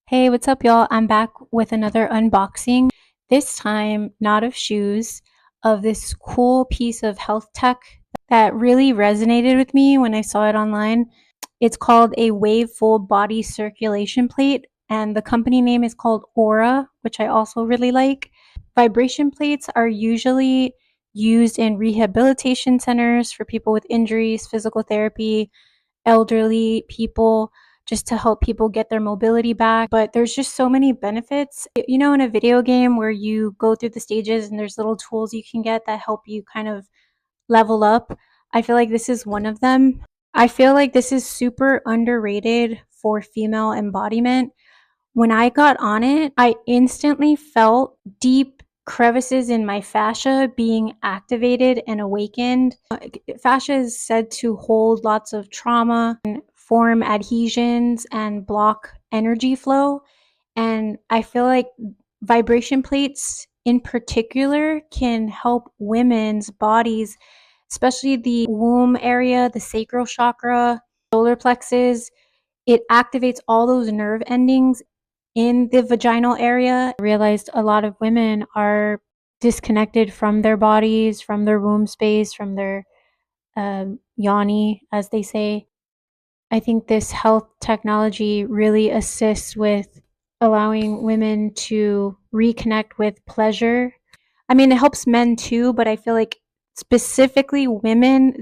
Hey, what's up, y'all? I'm back with another unboxing. This time, not of shoes, of this cool piece of health tech that really resonated with me when I saw it online. It's called a Wave Full Body Circulation Plate, and the company name is called Aura, which I also really like. Vibration plates are usually used in rehabilitation centers for people with injuries, physical therapy, elderly people, just to help people get their mobility back. But there's just so many benefits. You know, in a video game where you go through the stages and there's little tools you can get that help you kind of level up, I feel like this is one of them. I feel like this is super underrated for female embodiment. When I got on it, I instantly felt deep crevices in my fascia being activated and awakened. Fascia is said to hold lots of trauma and form adhesions and block energy flow. And I feel like vibration plates in particular can help women's bodies, especially the womb area, the sacral chakra, solar plexus. It activates all those nerve endings in the vaginal area. I realized a lot of women are disconnected from their bodies, from their womb space, from their yoni, as they say. I think this health technology really assists with allowing women to reconnect with pleasure. I mean, it helps men too, but I feel like specifically women,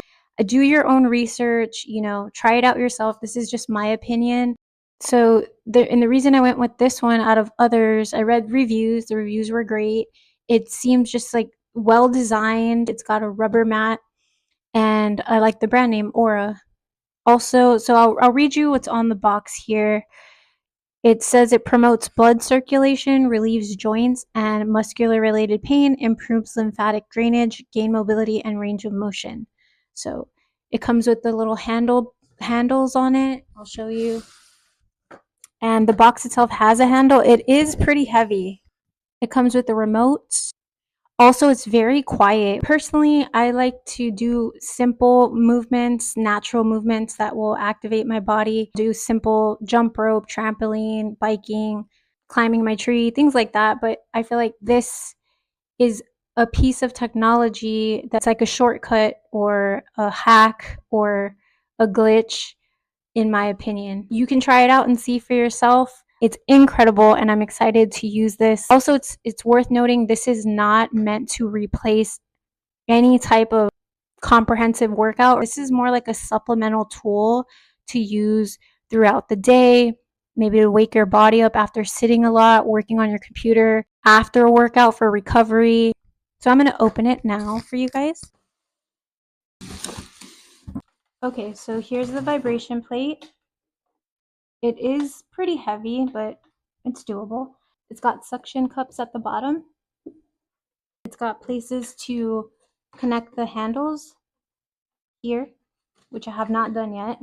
do your own research, try it out yourself. This is just my opinion. So the reason I went with this one out of others, I read reviews. The reviews were great. It seems just like well designed. It's got a rubber mat, and I like the brand name Aura. Also, so I'll read you what's on the box here. It says it promotes blood circulation, relieves joints and muscular related pain, improves lymphatic drainage, gain mobility, and range of motion. So it comes with the little handles on it. I'll show you. And the box itself has a handle. It is pretty heavy. It comes with the remote. Also, it's very quiet. Personally, I like to do simple movements, natural movements that will activate my body. Do simple jump rope, trampoline, biking, climbing my tree, things like that. But I feel like this is a piece of technology that's like a shortcut or a hack or a glitch, in my opinion. You can try it out and see for yourself. It's incredible, and I'm excited to use this. Also, it's worth noting this is not meant to replace any type of comprehensive workout. This is more like a supplemental tool to use throughout the day, maybe to wake your body up after sitting a lot, working on your computer, after a workout for recovery. So I'm going to open it now for you guys. Okay, so here's the vibration plate. It is pretty heavy, but it's doable. It's got suction cups at the bottom. It's got places to connect the handles here, which I have not done yet.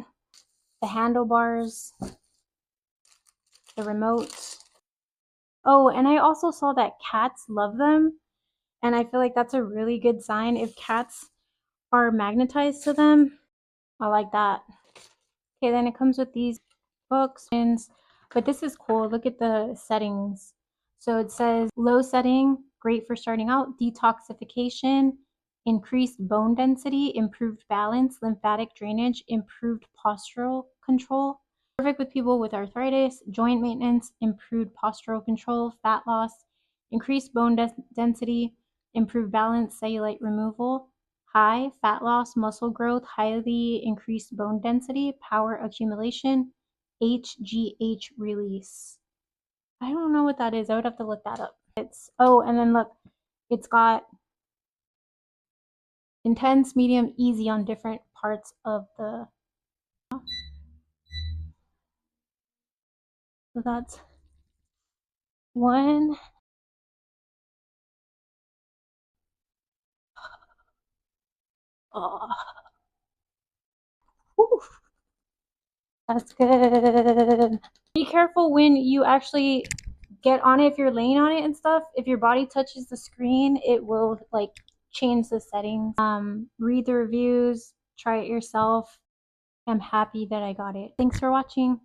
The handlebars, the remote. Oh, and I also saw that cats love them, and I feel like that's a really good sign. If cats are magnetized to them, I like that. Okay, then it comes with these books, but this is cool. Look at the settings. So it says low setting, great for starting out, detoxification, increased bone density, improved balance, lymphatic drainage, improved postural control. Perfect with people with arthritis, joint maintenance, improved postural control, fat loss, increased bone density, improved balance, cellulite removal, high fat loss, muscle growth, highly increased bone density, power accumulation, HGH release. I don't know what that is. I would have to look that up. And then look, it's got intense, medium, easy on different parts of the. So that's one. Oh, whew, that's good. Be careful when you actually get on it. If you're laying on it and stuff, if your body touches the screen, it will like change the settings. Read the reviews, try it yourself. I'm happy that I got it. Thanks for watching.